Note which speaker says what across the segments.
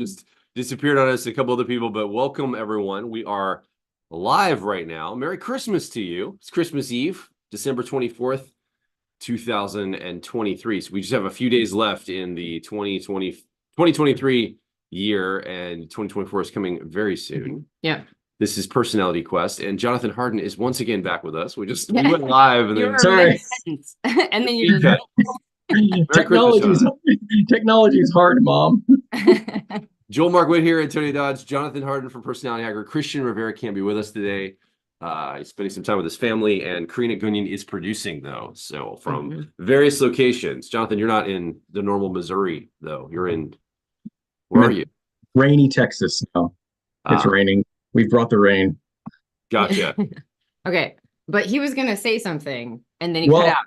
Speaker 1: just disappeared on us, a couple other people, but welcome everyone. We are live right now. Merry Christmas to you. It's Christmas Eve, December 24th, 2023. So we just have a few days left in the 2023 year, and 2024 is coming very soon.
Speaker 2: Yeah.
Speaker 1: This is Personality Quest, and Jonathan Harden is once again back with us. We went live, and then
Speaker 2: and then you just
Speaker 3: Technology's hard, Mom.
Speaker 1: Joel Mark Witt here, Antonia Dodge, Jonathan Harden from Personality Hacker. Christian Rivera can't be with us today. He's spending some time with his family, and Karina Gunyan is producing, though. So from various locations. Jonathan, you're not in the normal Missouri, though. You're in, where are you?
Speaker 3: Rainy Texas now. It's raining. We've brought the rain.
Speaker 1: Gotcha.
Speaker 2: Okay, but he was going to say something, and then he cut out.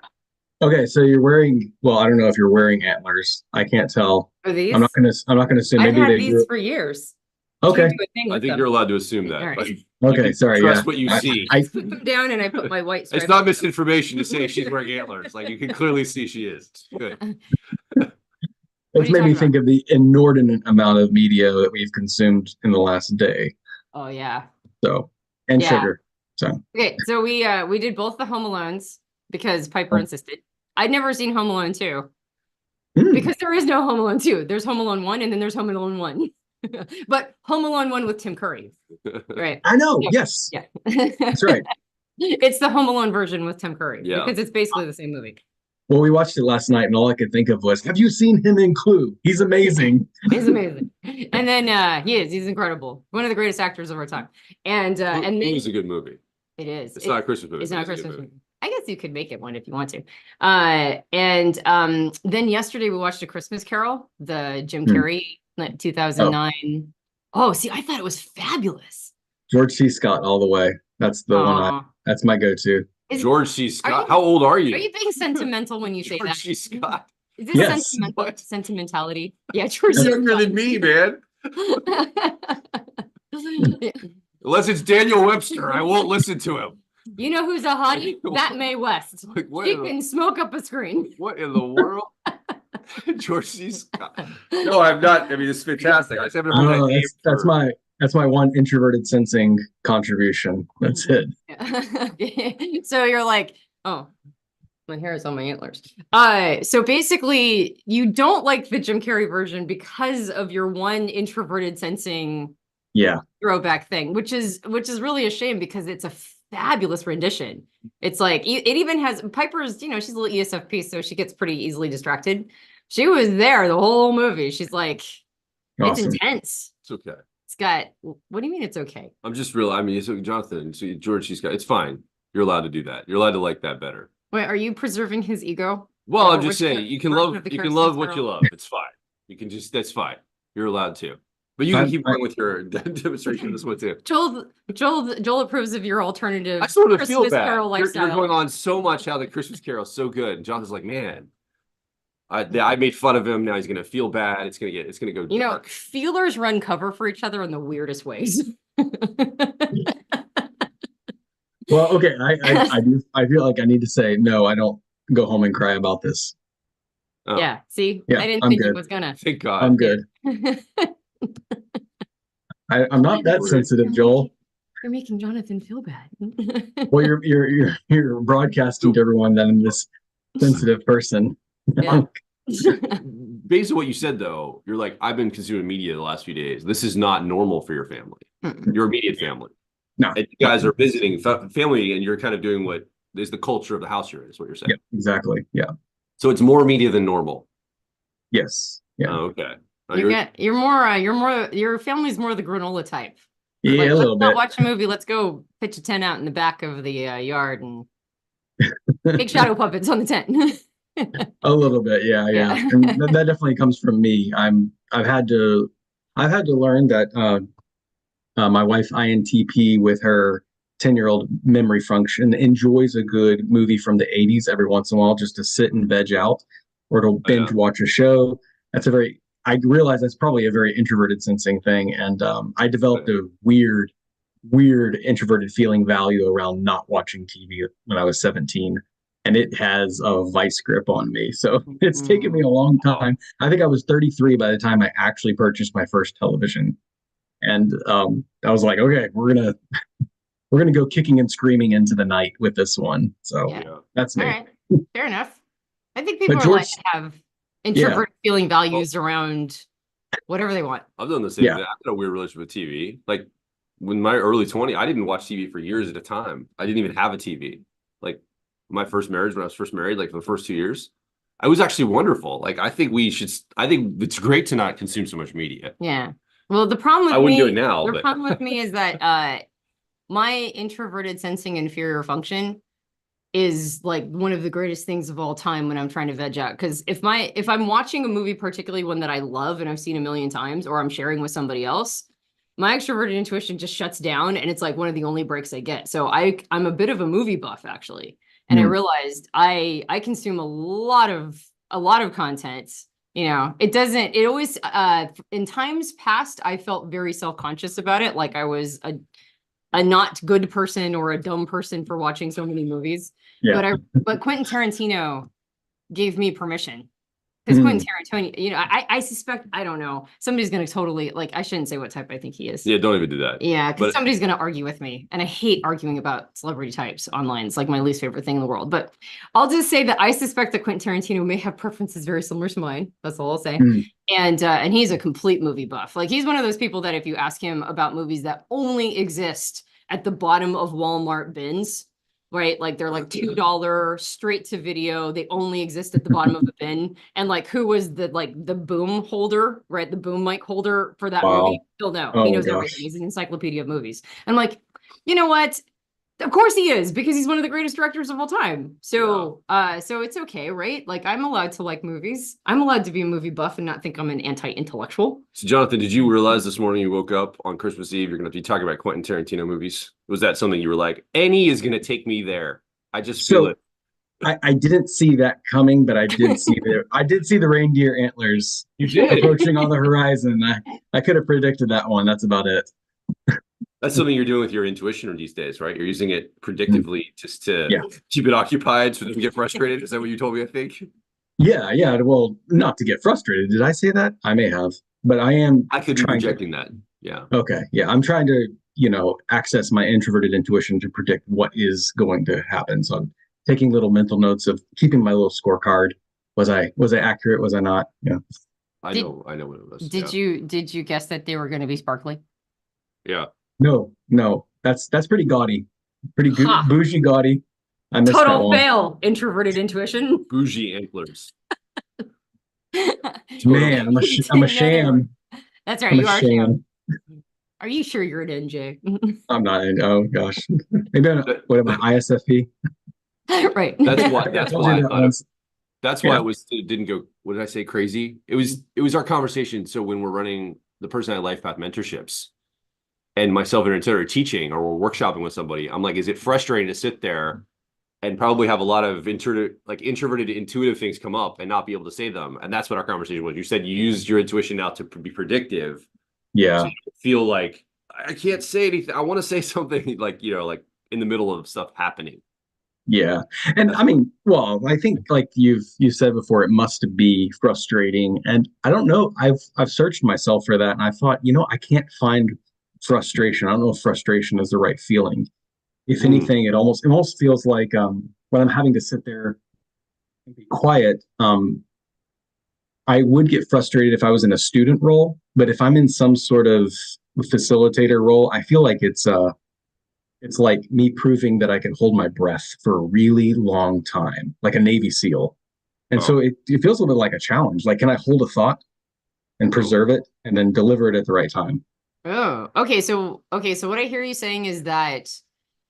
Speaker 3: Okay, so you're wearing, well, I don't know if you're wearing antlers. I can't tell.
Speaker 2: Are these?
Speaker 3: I'm not gonna assume.
Speaker 2: I've
Speaker 3: maybe
Speaker 2: had these for years.
Speaker 3: Okay.
Speaker 1: I think you're allowed to assume that.
Speaker 2: Right.
Speaker 3: Okay, sorry.
Speaker 1: Trust what you see.
Speaker 2: I put them down and I put my white stripe.
Speaker 1: It's not misinformation to say she's wearing antlers. Like, you can clearly see she is. Good.
Speaker 3: It's made me think of the inordinate amount of media that we've consumed in the last day.
Speaker 2: Oh yeah.
Speaker 3: So, and sugar. So.
Speaker 2: Okay, so we did both the Home Alones because Piper insisted. I'd never seen Home Alone 2 because there is no Home Alone 2. There's Home Alone 1 and then there's Home Alone 1. But Home Alone 1 with Tim Curry. Right.
Speaker 3: I know. Yes.
Speaker 2: Yeah.
Speaker 3: That's right.
Speaker 2: It's the Home Alone version with Tim Curry because it's basically the same movie.
Speaker 3: Well, we watched it last night and all I could think of was, have you seen him in Clue? He's amazing.
Speaker 2: He's amazing. And then he's incredible. One of the greatest actors of our time. And
Speaker 1: it was a good movie.
Speaker 2: It is.
Speaker 1: It's not a Christmas movie.
Speaker 2: It's not a Christmas movie. I guess you could make it one if you want to. And then yesterday we watched A Christmas Carol, the Jim Carrey 2009. Oh, see, I thought it was fabulous.
Speaker 3: George C. Scott all the way. That's the one. That's my go-to.
Speaker 1: George C. Scott. How old are you?
Speaker 2: Are you being sentimental when you say that?
Speaker 1: George C. Scott.
Speaker 2: Is this sentimentality? Yeah, George.
Speaker 1: Younger than me, man. Unless it's Daniel Webster, I won't listen to him.
Speaker 2: You know who's a hottie? That Mae West. Like, she can smoke up a screen.
Speaker 1: What in the world? George C. Scott. No, I'm not. I mean, it's fantastic. I just haven't heard that name.
Speaker 3: That's my one introverted sensing contribution. That's it.
Speaker 2: Yeah. So you're like, oh, my hair is on my antlers. So basically, you don't like the Jim Carrey version because of your one introverted sensing throwback thing, which is really a shame because it's a fabulous rendition. It's like it even has Piper's, she's a little ESFP, so she gets pretty easily distracted. She was there the whole movie. She's like, it's intense.
Speaker 1: It's okay.
Speaker 2: It's got, what do you mean it's okay?
Speaker 1: I'm just real. I mean, it's Jonathan, George, she's got, it's fine. You're allowed to do that. You're allowed to like that better.
Speaker 2: Wait, are you preserving his ego?
Speaker 1: Well, I'm just saying you can love what you love. It's fine. You can that's fine. You're allowed to. But you can keep going with your demonstration of this one too.
Speaker 2: Joel approves of your alternative.
Speaker 1: I sort of feel bad.
Speaker 2: Carol lifestyle.
Speaker 1: You're going on so much how the Christmas Carol is so good, and Jonathan's like, man, I made fun of him. Now he's gonna feel bad. It's gonna go. Dark.
Speaker 2: Feelers run cover for each other in the weirdest ways.
Speaker 3: Well, okay, I feel like I need to say no. I don't go home and cry about this.
Speaker 2: Oh. Yeah. See, I didn't think it was gonna.
Speaker 1: Thank God.
Speaker 3: I'm good. I'm not that sensitive, Joel.
Speaker 2: You're making Jonathan feel bad.
Speaker 3: Well, you're broadcasting to everyone that I'm this sensitive person.
Speaker 2: Yeah.
Speaker 1: Based on what you said, though, you're like, I've been consuming media the last few days. This is not normal for your family, your immediate family.
Speaker 3: No,
Speaker 1: and you guys are visiting family, and you're kind of doing what is the culture of the house you're in. Is what you're saying?
Speaker 3: Yeah, exactly. Yeah.
Speaker 1: So it's more media than normal.
Speaker 3: Yes. Yeah.
Speaker 1: Oh, okay.
Speaker 2: Your family's more the granola type.
Speaker 3: Yeah,
Speaker 2: like,
Speaker 3: a little bit.
Speaker 2: Let's watch a movie. Let's go pitch a tent out in the back of the yard and make shadow puppets on the tent.
Speaker 3: A little bit, yeah. And that definitely comes from me. I've had to learn that my wife INTP with her 10-year-old memory function enjoys a good movie from the 80s every once in a while just to sit and veg out or to binge watch a show. I realize that's probably a very introverted sensing thing. And I developed a weird introverted feeling value around not watching TV when I was 17. and it has a vice grip on me. So it's taken me a long time. I think I was 33 by the time I actually purchased my first television. And I was like, okay, we're gonna go kicking and screaming into the night with this one. So
Speaker 2: Yeah.
Speaker 3: that's
Speaker 2: All
Speaker 3: me.
Speaker 2: right. Fair enough. I think
Speaker 3: But
Speaker 2: people are allowed
Speaker 3: George,
Speaker 2: to have introverted feeling values around whatever they want.
Speaker 1: I've done the same
Speaker 3: Yeah.
Speaker 1: thing. I've got a weird relationship with TV. Like when my early 20s, I didn't watch TV for years at a time. I didn't even have a TV. Like my first marriage, when I was first married, like for the first 2 years, it was actually wonderful. Like I think it's great to not consume so much media.
Speaker 2: Yeah. Well, the problem with
Speaker 1: I wouldn't
Speaker 2: me,
Speaker 1: do it now,
Speaker 2: the
Speaker 1: but
Speaker 2: problem with me is that my introverted sensing inferior function is like one of the greatest things of all time when I'm trying to veg out. Because if I'm watching a movie, particularly one that I love and I've seen a million times, or I'm sharing with somebody else, my extroverted intuition just shuts down, and it's like one of the only breaks I get. So I'm a bit of a movie buff actually, and I realized I consume a lot of content. You know, it always in times past I felt very self-conscious about it, like I was a not good person or a dumb person for watching so many movies.
Speaker 3: Yeah.
Speaker 2: But Quentin Tarantino gave me permission, because Quentin Tarantino, you know, I suspect, I don't know, somebody's gonna totally, like, I shouldn't say what type I think he is.
Speaker 1: yeah, don't even do that.
Speaker 2: Yeah, because
Speaker 1: But
Speaker 2: somebody's gonna argue with me, and I hate arguing about celebrity types online. It's like my least favorite thing in the world. But I'll just say that I suspect that Quentin Tarantino may have preferences very similar to mine. That's all I'll say. And he's a complete movie buff. Like he's one of those people that if you ask him about movies that only exist at the bottom of Walmart bins, right? Like they're like $2 straight to video. They only exist at the bottom of the bin. And like who was the boom holder, right? The boom mic holder for that movie?
Speaker 3: Wow.
Speaker 2: He'll know. He
Speaker 3: Oh
Speaker 2: knows
Speaker 3: gosh.
Speaker 2: everything. He's an encyclopedia of movies. I'm like, you know what? Of course he is, because he's one of the greatest directors of all time. So so it's okay, right? Like I'm allowed to like movies. I'm allowed to be a movie buff and not think I'm an anti-intellectual.
Speaker 1: So Jonathan, did you realize this morning you woke up on Christmas Eve, you're going to be talking about Quentin Tarantino movies? Was that something you were like, any is going to take me there? I just feel it.
Speaker 3: I didn't see that coming, but I did see the reindeer antlers
Speaker 1: You did.
Speaker 3: approaching on the horizon. I could have predicted that one. That's about it.
Speaker 1: That's something you're doing with your intuition these days, right? You're using it predictively just to keep it occupied so it doesn't get frustrated. Is that what you told me, I think?
Speaker 3: Yeah. Well, not to get frustrated. Did I say that? I may have, but I
Speaker 1: could be projecting that. Yeah.
Speaker 3: Okay. Yeah. I'm trying to, access my introverted intuition to predict what is going to happen. So I'm taking little mental notes of keeping my little scorecard. Was I accurate? Was I not? Yeah.
Speaker 1: I know what it was.
Speaker 2: Did you guess that they were going to be sparkly?
Speaker 1: Yeah.
Speaker 3: No. That's pretty gaudy. Pretty bougie gaudy. I missed that
Speaker 2: Total
Speaker 3: one.
Speaker 2: fail. Introverted intuition.
Speaker 1: Bougie antlers.
Speaker 3: Man, I'm a sham.
Speaker 2: That's right.
Speaker 3: I'm
Speaker 2: You
Speaker 3: a
Speaker 2: are a
Speaker 3: sham.
Speaker 2: sham. Are you sure you're an NJ?
Speaker 3: I'm not. Oh gosh. Maybe I'm not. What am I? ISFP.
Speaker 2: Right.
Speaker 1: That's why I thought that's why it didn't go. What did I say? Crazy. It was our conversation. So when we're running the Personality Life Path mentorships, and myself and Antonia are teaching or we're workshopping with somebody, I'm like, is it frustrating to sit there and probably have a lot of introverted, intuitive things come up and not be able to say them? And that's what our conversation was. You said you used your intuition now to be predictive.
Speaker 3: Yeah.
Speaker 1: So you feel like I can't say anything. I want to say something like in the middle of stuff happening.
Speaker 3: Yeah. And I mean, well, I think like you said before, it must be frustrating. And I don't know, I've searched myself for that, and I thought, I can't find frustration. I don't know if frustration is the right feeling. If anything, it almost feels like when I'm having to sit there and be quiet, I would get frustrated if I was in a student role, but if I'm in some sort of facilitator role, I feel like it's like me proving that I can hold my breath for a really long time, like a Navy SEAL. And so it feels a little bit like a challenge. Like, can I hold a thought and preserve it and then deliver it at the right time?
Speaker 2: Oh, okay. So what I hear you saying is that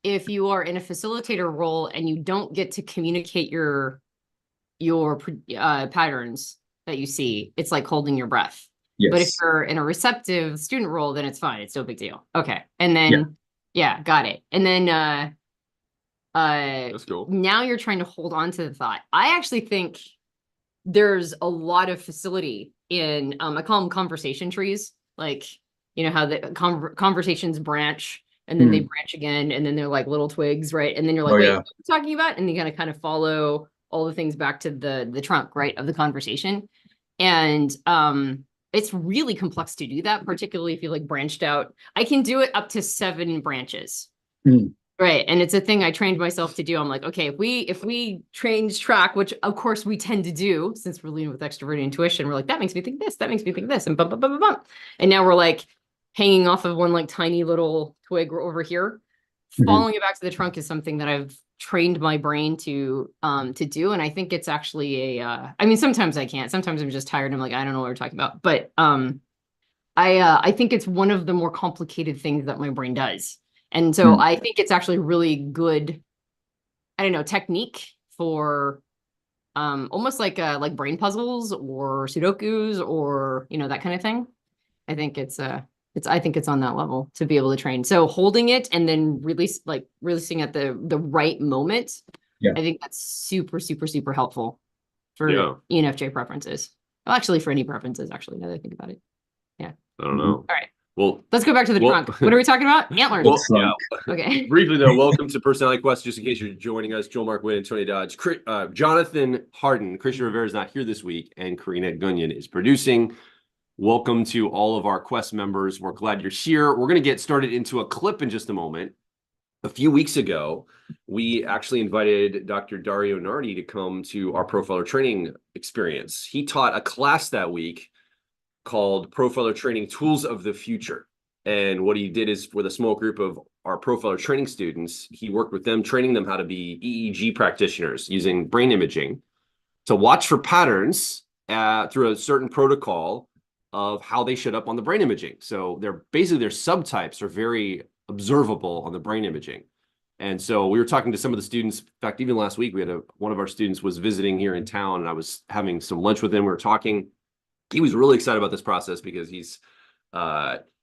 Speaker 2: if you are in a facilitator role and you don't get to communicate your patterns that you see, it's like holding your breath.
Speaker 3: Yes.
Speaker 2: But if you're in a receptive student role, then it's fine. It's no big deal. Okay. And then, got it. And then,
Speaker 1: that's cool.
Speaker 2: Now you're trying to hold on to the thought. I actually think there's a lot of facility in, I call them conversation trees. Like, how the conversations branch and then they branch again, and then they're like little twigs, right? And then you're like, wait, what are you talking about? And you kind of follow all the things back to the trunk, right, of the conversation. And it's really complex to do that, particularly if you like branched out. I can do it up to 7 branches. Right. And it's a thing I trained myself to do. I'm like, okay, if we change track, which of course we tend to do since we're leading with extroverted intuition, we're like, that makes me think this, that makes me think this, and bump, bump, bump, bump. And now we're like hanging off of one like tiny little twig over here. Following it back to the trunk is something that I've trained my brain to do. And I think it's actually I mean, sometimes I can't. Sometimes I'm just tired. I'm like, I don't know what we're talking about. But I think it's one of the more complicated things that my brain does. And so I think it's actually really good, I don't know, technique for almost like brain puzzles or Sudokus or, you know, that kind of thing. I think I think it's on that level to be able to train. So holding it and then releasing at the right moment. Yeah. I think that's super, super, super helpful for ENFJ preferences. Well, actually for any preferences, actually, now that I think about it. Yeah.
Speaker 1: I don't know.
Speaker 2: All right.
Speaker 1: Well,
Speaker 2: let's go back to the trunk. What are we talking about? Antlers. Okay.
Speaker 1: Briefly though, welcome to Personality Quest. Just in case you're joining us, Joel Mark Witt, Antonia Dodge, Jonathan Harden, Christian Rivera is not here this week, and Karina Gunyan is producing. Welcome to all of our Quest members. We're glad you're here. We're going to get started into a clip in just a moment. A few weeks ago, we actually invited Dr. Dario Nardi to come to our profiler training experience. He taught a class that week called Profiler Training Tools of the Future. And what he did is, with a small group of our profiler training students, he worked with them, training them how to be EEG practitioners using brain imaging to watch for patterns through a certain protocol of how they showed up on the brain imaging. So their subtypes are very observable on the brain imaging. And so we were talking to some of the students. In fact, even last week, we had one of our students was visiting here in town, and I was having some lunch with him. We were talking. He was really excited about this process because he's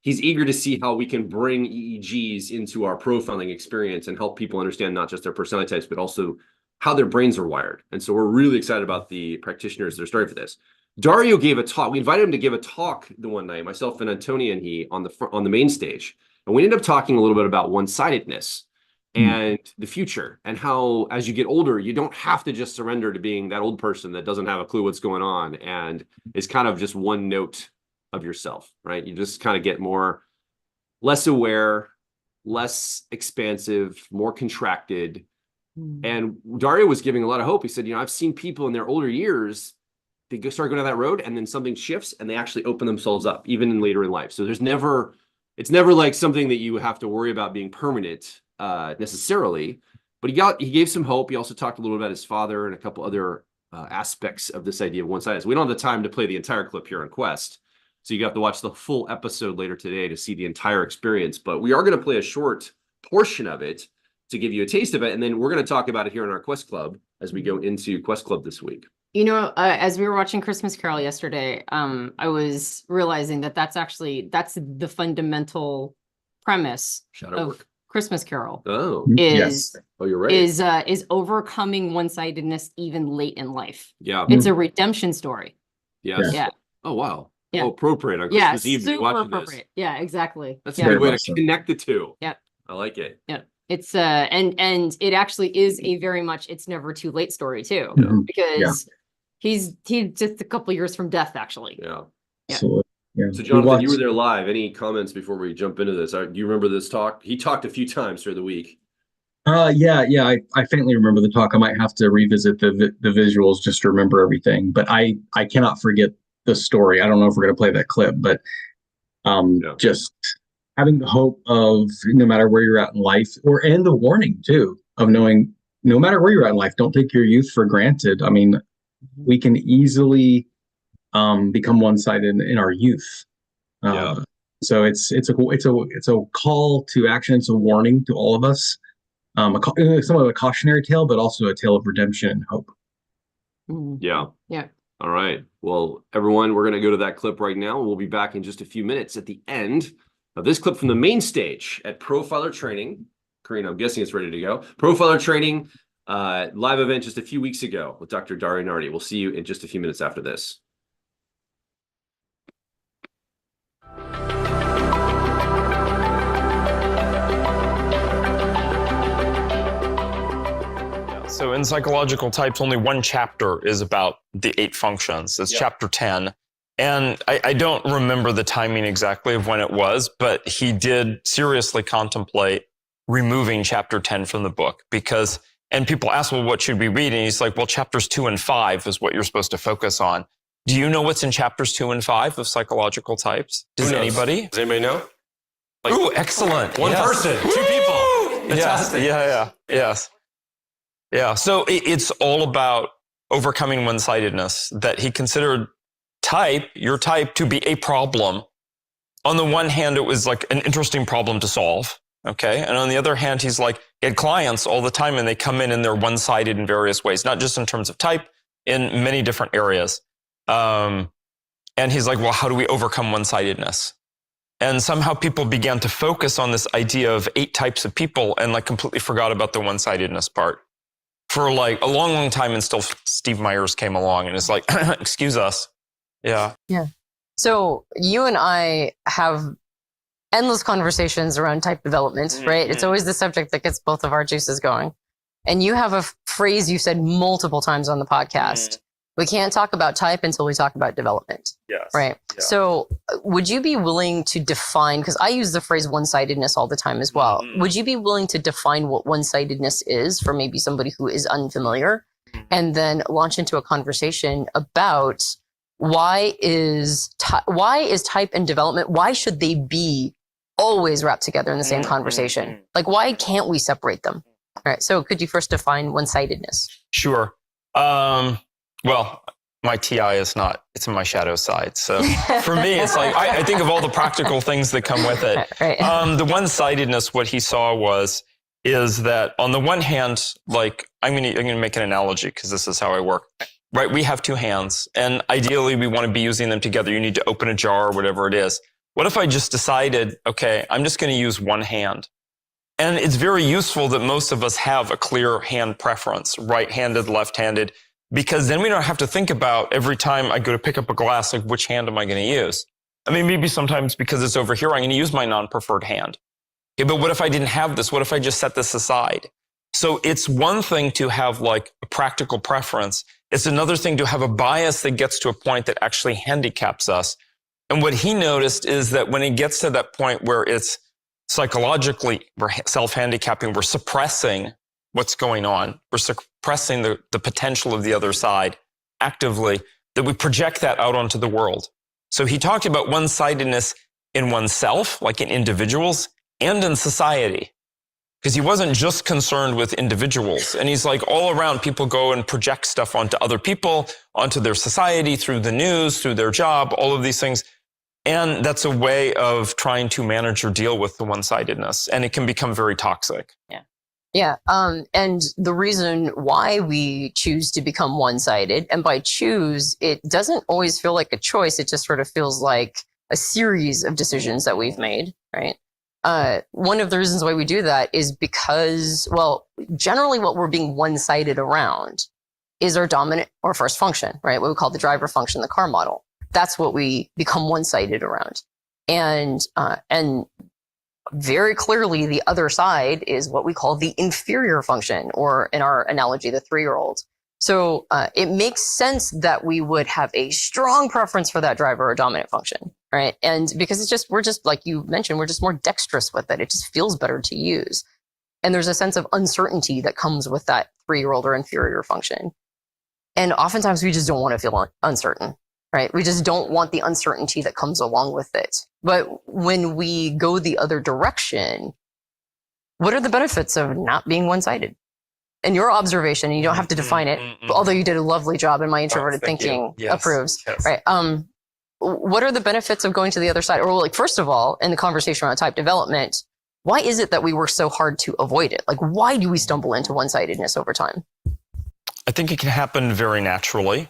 Speaker 1: eager to see how we can bring EEGs into our profiling experience and help people understand not just their personality types, but also how their brains are wired. And so we're really excited about the practitioners that are starting for this. Dario gave a talk. We invited him to give a talk the one night, myself and Antonia and he on the main stage. And we ended up talking a little bit about one-sidedness and the future, and how as you get older, you don't have to just surrender to being that old person that doesn't have a clue what's going on and is kind of just one note of yourself, right? You just kind of get less aware, less expansive, more contracted. And Dario was giving a lot of hope. He said, you know, I've seen people in their older years, they start going down that road and then something shifts and they actually open themselves up even later in life. So it's never like something that you have to worry about being permanent necessarily, but he gave some hope. He also talked a little about his father and a couple other aspects of this idea of one-sidedness. We don't have the time to play the entire clip here on Quest, so you have to watch the full episode later today to see the entire experience. But we are going to play a short portion of it to give you a taste of it, and then we're going to talk about it here in our Quest Club as we go into Quest Club this week.
Speaker 2: You know, as we were watching Christmas Carol yesterday, I was realizing that's the fundamental premise of Christmas Carol.
Speaker 1: Oh,
Speaker 2: yes.
Speaker 1: Oh, you're right.
Speaker 2: Is overcoming one-sidedness even late in life.
Speaker 1: Yeah.
Speaker 2: It's a redemption story.
Speaker 1: Yes.
Speaker 2: Yeah.
Speaker 1: Oh, wow.
Speaker 2: Yeah.
Speaker 1: Oh, appropriate on Christmas Eve.
Speaker 2: Super appropriate. This. Yeah, exactly.
Speaker 1: That's a good way to connect the two.
Speaker 2: Yeah.
Speaker 1: I like it.
Speaker 2: Yeah. It's and it actually is a very much it's never too late story too. Because he's just a couple years from death, actually.
Speaker 1: Yeah.
Speaker 3: Absolutely. Yeah.
Speaker 1: So Jonathan, you were there live. Any comments before we jump into this? Do you remember this talk? He talked a few times through the week.
Speaker 3: Yeah. I faintly remember the talk. I might have to revisit the visuals just to remember everything. But I cannot forget the story. I don't know if we're going to play that clip, but just having the hope of no matter where you're at in life, and the warning too of knowing no matter where you're at in life, don't take your youth for granted. I mean, we can easily become one-sided in our youth. So it's a call to action. It's a warning to all of us. Somewhat of a cautionary tale, but also a tale of redemption and hope.
Speaker 1: Yeah.
Speaker 2: Yeah.
Speaker 1: All right. Well, everyone, we're going to go to that clip right now. We'll be back in just a few minutes at the end of this clip from the main stage at Profiler Training. Karina, I'm guessing it's ready to go. Profiler Training live event just a few weeks ago with Dr. Dario Nardi. We'll see you in just a few minutes after this.
Speaker 4: in psychological types, only one chapter is about the 8 functions. It's chapter 10. And I don't remember the timing exactly of when it was, but he did seriously contemplate removing chapter 10 from the book because, and people ask, well, what should we read? And he's like, well, chapters 2 and 5 is what you're supposed to focus on. Do you know what's in chapters 2 and 5 of psychological types? Does anybody?
Speaker 1: Does anybody know? Like,
Speaker 4: ooh, excellent.
Speaker 1: One person, 2 people. Fantastic.
Speaker 4: Yeah. So it's all about overcoming one-sidedness, that he considered your type to be a problem. On the one hand, it was like an interesting problem to solve. Okay. And on the other hand, he's like, he had clients all the time and they come in and they're one-sided in various ways, not just in terms of type, in many different areas. And he's like, well, how do we overcome one-sidedness? And somehow people began to focus on this idea of 8 types of people and like completely forgot about the one-sidedness part for like a long, long time. And still Steve Myers came along and is like, excuse us. Yeah.
Speaker 2: So you and I have endless conversations around type development, right? It's always the subject that gets both of our juices going. And you have a phrase you said multiple times on the podcast. We can't talk about type until we talk about development.
Speaker 4: Yes.
Speaker 2: Right. Yeah. So would you be willing to define, because I use the phrase one-sidedness all the time as well. Would you be willing to define what one-sidedness is for maybe somebody who is unfamiliar and then launch into a conversation about why is type and development, why should they be always wrapped together in the same conversation? Like, why can't we separate them? All right. So could you first define one-sidedness?
Speaker 4: Sure. Well, my TI is not, it's in my shadow side. So for me, it's like, I think of all the practical things that come with it.
Speaker 2: Right.
Speaker 4: The one-sidedness, what he saw is that on the one hand, like, I'm going to make an analogy because this is how I work, right? We have 2 hands and ideally we want to be using them together. You need to open a jar or whatever it is. What if I just decided, okay, I'm just going to use one hand? And it's very useful that most of us have a clear hand preference, right-handed, left-handed, because then we don't have to think about every time I go to pick up a glass, like which hand am I going to use? I mean, maybe sometimes because it's over here, I'm going to use my non-preferred hand. Okay, but what if I didn't have this? What if I just set this aside? So it's one thing to have like a practical preference. It's another thing to have a bias that gets to a point that actually handicaps us. And what he noticed is that when it gets to that point where it's psychologically, we're self-handicapping, we're suppressing what's going on. We're suppressing the potential of the other side actively, that we project that out onto the world. So he talked about one-sidedness in oneself, like in individuals, and in society. Because he wasn't just concerned with individuals. And he's like, all around, people go and project stuff onto other people, onto their society, through the news, through their job, all of these things. And that's a way of trying to manage or deal with the one-sidedness. And it can become very toxic.
Speaker 2: Yeah. And the reason why we choose to become one-sided, and by choose, it doesn't always feel like a choice. It just sort of feels like a series of decisions that we've made, right? One of the reasons why we do that is because, well, generally what we're being one-sided around is our dominant or first function, right? What we call the driver function, the car model. That's what we become one-sided around. And very clearly the other side is what we call the inferior function, or in our analogy, the 3-year-old. So it makes sense that we would have a strong preference for that driver or dominant function, right? And because we're just, like you mentioned, we're just more dexterous with it. It just feels better to use. And there's a sense of uncertainty that comes with that 3-year-old or inferior function. And oftentimes we just don't want to feel uncertain, right? We just don't want the uncertainty that comes along with it. But when we go the other direction, what are the benefits of not being one-sided? In your observation, and you don't have to define it, although you did a lovely job and my introverted thinking approves, right? What are the benefits of going to the other side? Or like, first of all, in the conversation around type development, why is it that we work so hard to avoid it? Like, why do we stumble into one-sidedness over time?
Speaker 4: I think it can happen very naturally.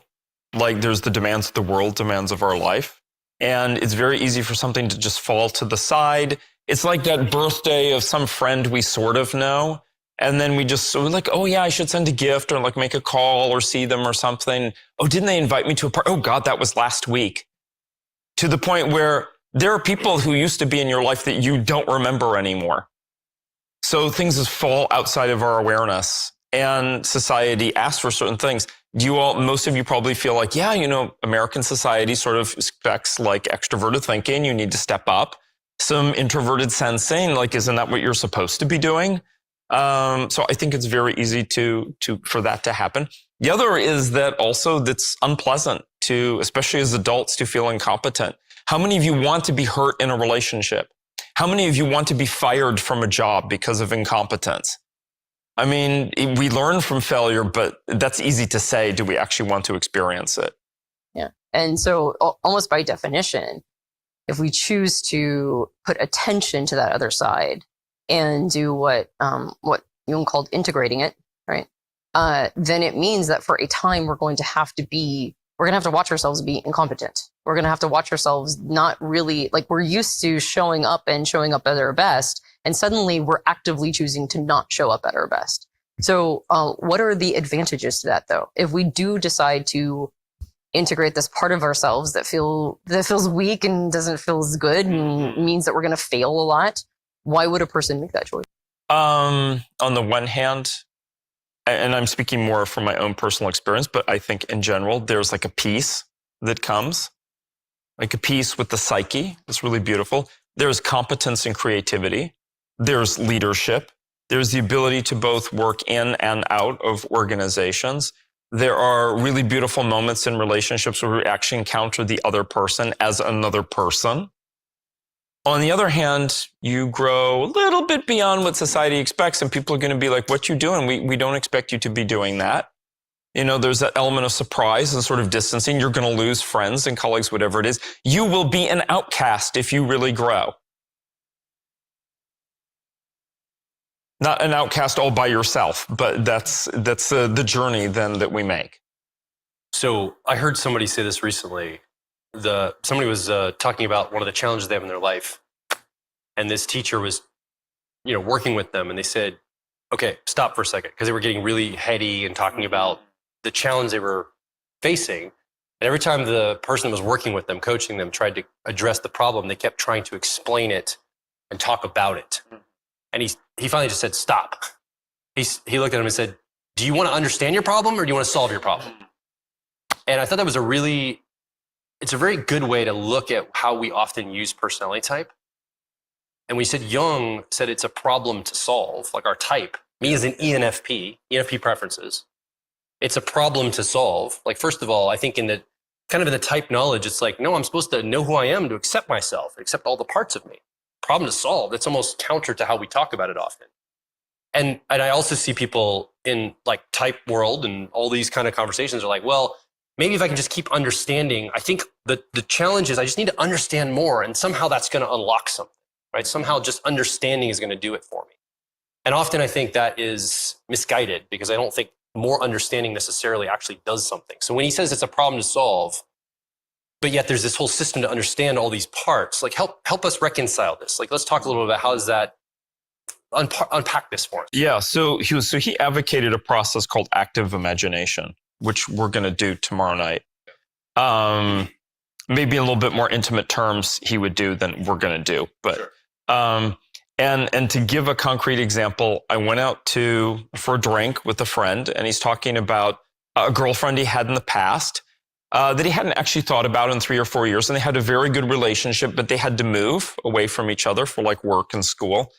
Speaker 4: Like, there's the demands of the world, demands of our life. And it's very easy for something to just fall to the side. It's like that birthday of some friend we sort of know. And then we're like, oh yeah, I should send a gift or like make a call or see them or something. Oh, didn't they invite me to a party? Oh God, that was last week. To the point where there are people who used to be in your life that you don't remember anymore. So things just fall outside of our awareness. and society asks for certain things, most of you probably feel like, yeah, American society sort of expects like extroverted thinking. You need to step up. Some introverted sensing, like, isn't that what you're supposed to be doing? So I think it's very easy for that to happen. The other is that also that's unpleasant especially as adults, to feel incompetent. How many of you want to be hurt in a relationship? How many of you want to be fired from a job because of incompetence? I mean, we learn from failure, but that's easy to say. Do we actually want to experience it?
Speaker 2: Yeah. And so almost by definition, if we choose to put attention to that other side and do what Jung called integrating it, right? Then it means that for a time we're going to have to watch ourselves be incompetent. We're going to have to watch ourselves not really, like, we're used to showing up at our best, and suddenly we're actively choosing to not show up at our best. So what are the advantages to that, though? If we do decide to integrate this part of ourselves that feels weak and doesn't feel as good and means that we're going to fail a lot, why would a person make that choice?
Speaker 4: On the one hand, and I'm speaking more from my own personal experience, but I think in general, there's like a peace that comes, like a peace with the psyche. It's really beautiful. There's competence and creativity. There's leadership. There's the ability to both work in and out of organizations. There are really beautiful moments in relationships where we actually encounter the other person as another person. On the other hand, you grow a little bit beyond what society expects, and people are going to be like, what you doing? We don't expect you to be doing that. There's that element of surprise and sort of distancing. You're going to lose friends and colleagues, whatever it is. You will be an outcast if you really grow. Not an outcast all by yourself, but that's the journey then that we make.
Speaker 1: So I heard somebody say this recently. Somebody was talking about one of the challenges they have in their life, and this teacher was, working with them, and they said, "Okay, stop for a second," because they were getting really heady and talking about the challenge they were facing. And every time the person that was working with them, coaching them, tried to address the problem, they kept trying to explain it and talk about it. And he finally just said, "Stop." He looked at him and said, "Do you want to understand your problem, or do you want to solve your problem?" And I thought that was it's a very good way to look at how we often use personality type. And we said Jung said it's a problem to solve, like our type. Me as an ENFP preferences. It's a problem to solve. Like, first of all, I think in the type knowledge, it's like, no, I'm supposed to know who I am to accept myself, accept all the parts of me. Problem to solve. That's almost counter to how we talk about it often. And I also see people in like type world and all these kind of conversations are like, well, maybe if I can just keep understanding, I think the challenge is I just need to understand more, and somehow that's going to unlock something, right? Somehow just understanding is going to do it for me. And often I think that is misguided, because I don't think more understanding necessarily actually does something. So when he says it's a problem to solve, but yet there's this whole system to understand all these parts, like help us reconcile this. Like, let's talk a little bit about how does that unpack this for us.
Speaker 4: Yeah, so he advocated a process called active imagination, which we're going to do tomorrow night. Maybe a little bit more intimate terms he would do than we're going to do. But sure. And to give a concrete example, I went out for a drink with a friend, and he's talking about a girlfriend he had in the past that he hadn't actually thought about in 3 or 4 years, and they had a very good relationship, but they had to move away from each other for like work and school,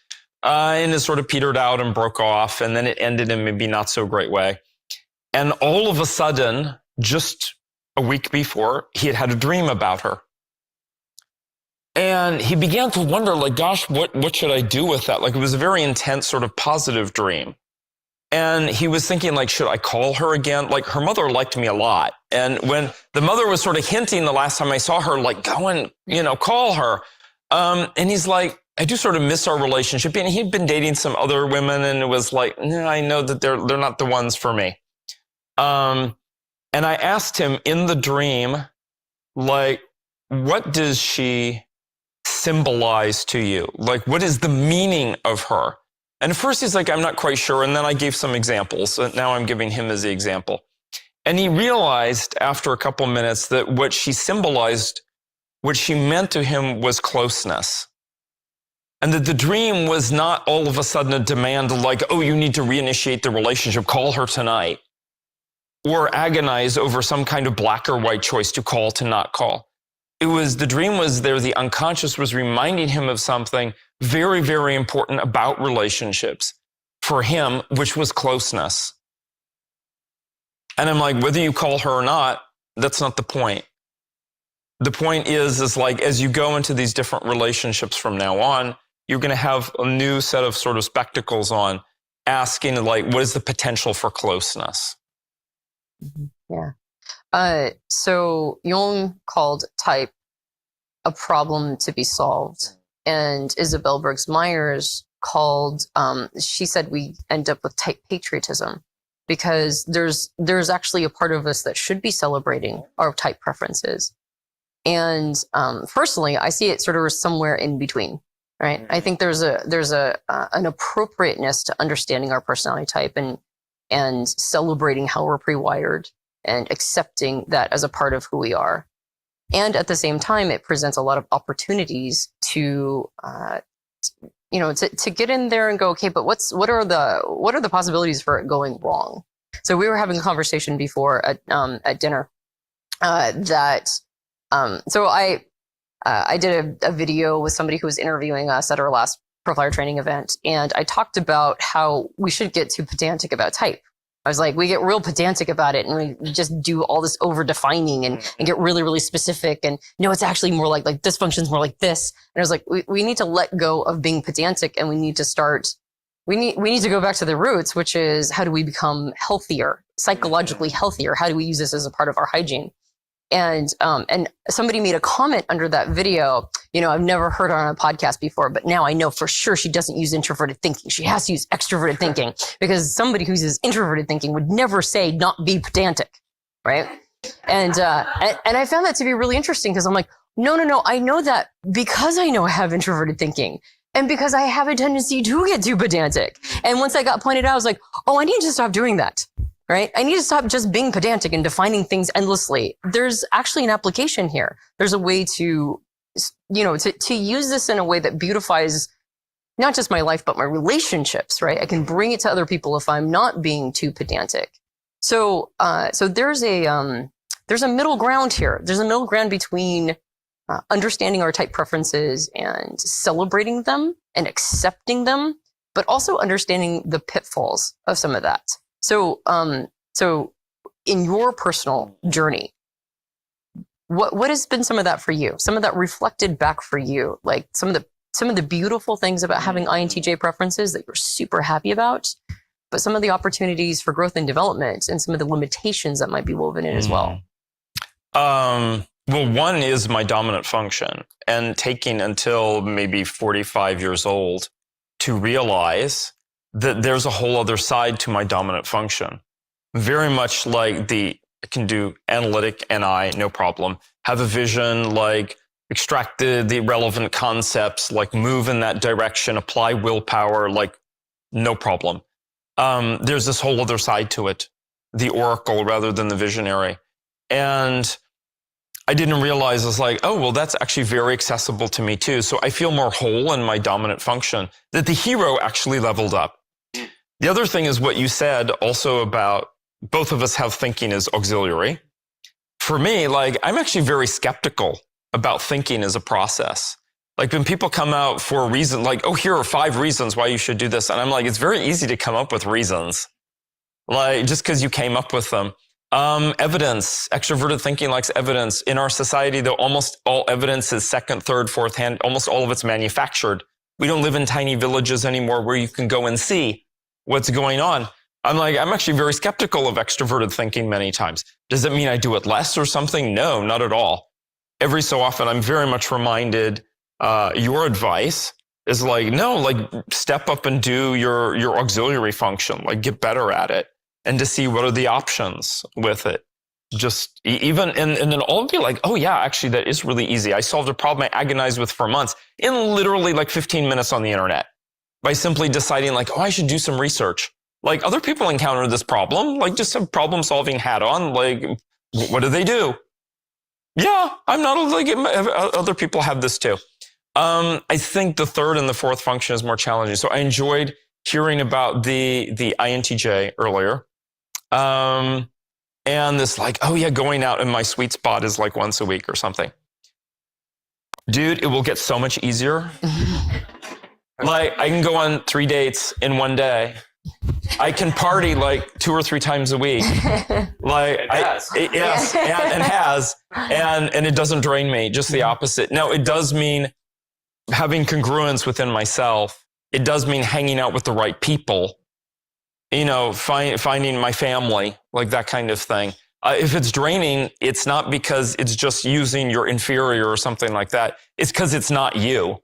Speaker 4: and it sort of petered out and broke off, and then it ended in maybe not so great way. And all of a sudden, just a week before, he had a dream about her. And he began to wonder, like, gosh, what should I do with that? Like, it was a very intense sort of positive dream. And he was thinking, like, should I call her again? Like, her mother liked me a lot. And when the mother was sort of hinting the last time I saw her, like, go and, call her. And he's like, I do sort of miss our relationship. And he'd been dating some other women, and it was like, no, I know that they're not the ones for me. And I asked him in the dream, like, what does she symbolize to you? Like, what is the meaning of her? And at first he's like, I'm not quite sure. And then I gave some examples. So now I'm giving him as the example. And he realized after a couple minutes that what she symbolized, what she meant to him was closeness. And that the dream was not all of a sudden a demand like, oh, you need to reinitiate the relationship, call her tonight. Or agonize over some kind of black or white choice to call, to not call. It was, the dream was there, the unconscious was reminding him of something very, very important about relationships for him, which was closeness. And I'm like, whether you call her or not, that's not the point. The point is like, as you go into these different relationships from now on, you're going to have a new set of sort of spectacles on, asking like, what is the potential for closeness?
Speaker 2: Yeah. So Jung called type a problem to be solved. And Isabel Briggs-Myers called, she said we end up with type patriotism because there's actually a part of us that should be celebrating our type preferences. And personally, I see it sort of somewhere in between, right? I think there's an appropriateness to understanding our personality type and celebrating how we're pre-wired and accepting that as a part of who we are. And at the same time, it presents a lot of opportunities to get in there and go, okay, but what are the possibilities for it going wrong? So we were having a conversation before at dinner so I did a video with somebody who was interviewing us at our last Profiler training event, and I talked about how we should get too pedantic about type. I was like, we get real pedantic about it and we just do all this over defining and get really, really specific. And no, it's actually more like this function's more like this. And I was like, we need to let go of being pedantic and we need to go back to the roots, which is how do we become healthier, psychologically healthier? How do we use this as a part of our hygiene? And somebody made a comment under that video, I've never heard her on a podcast before, but now I know for sure she doesn't use introverted thinking. She has to use extroverted thinking because somebody who uses introverted thinking would never say not be pedantic, right? And I found that to be really interesting because I'm like, no, I know that because I know I have introverted thinking and because I have a tendency to get too pedantic. And once I got pointed out, I was like, oh, I need to stop doing that. Right? I need to stop just being pedantic and defining things endlessly. There's actually an application here. There's a way to use this in a way that beautifies not just my life, but my relationships, right? I can bring it to other people if I'm not being too pedantic. So there's a middle ground here. There's a middle ground between understanding our type preferences and celebrating them and accepting them, but also understanding the pitfalls of some of that. So in your personal journey, what has been some of that for you? Some of that reflected back for you, like some of the beautiful things about having INTJ preferences that you're super happy about, but some of the opportunities for growth and development and some of the limitations that might be woven in as well.
Speaker 4: Well, one is my dominant function, and taking until maybe 45 years old to realize that there's a whole other side to my dominant function. Very much like I can do analytic NI, no problem. Have a vision, like extract the relevant concepts, like move in that direction, apply willpower, like no problem. There's this whole other side to it, the oracle rather than the visionary. And I didn't realize, I was like, oh, well, that's actually very accessible to me too. So I feel more whole in my dominant function, that the hero actually leveled up. The other thing is what you said also about both of us have thinking as auxiliary. For me, I'm actually very skeptical about thinking as a process. Like when people come out for a reason, like, oh, here are 5 reasons why you should do this. And I'm like, it's very easy to come up with reasons. Like just because you came up with them. Evidence, extroverted thinking likes evidence. In our society, though, almost all evidence is second, third, fourth hand. Almost all of it's manufactured. We don't live in tiny villages anymore where you can go and see what's going on. I'm actually very skeptical of extroverted thinking many times. Does it mean I do it less or something? No, not at all. Every so often, I'm very much reminded, your advice is step up and do your auxiliary function, get better at it and to see what are the options with it. Just even, and then all be like, oh yeah, actually that is really easy. I solved a problem I agonized with for months in literally 15 minutes on the internet by simply deciding oh, I should do some research. Other people encounter this problem, just have problem solving hat on. What do they do? Yeah, I'm not other people have this too. I think the third and the fourth function is more challenging. So I enjoyed hearing about the INTJ earlier. And this like, oh yeah, going out in my sweet spot is like once a week or something. Dude, it will get so much easier. Like I can go on 3 dates in one day. I can party like 2 or 3 times a week. Like and it doesn't drain me, just the opposite. Now it does mean having congruence within myself. It does mean hanging out with the right people. You know, finding my family, like that kind of thing. If it's draining, it's not because it's just using your inferior or something like that. It's because it's not you.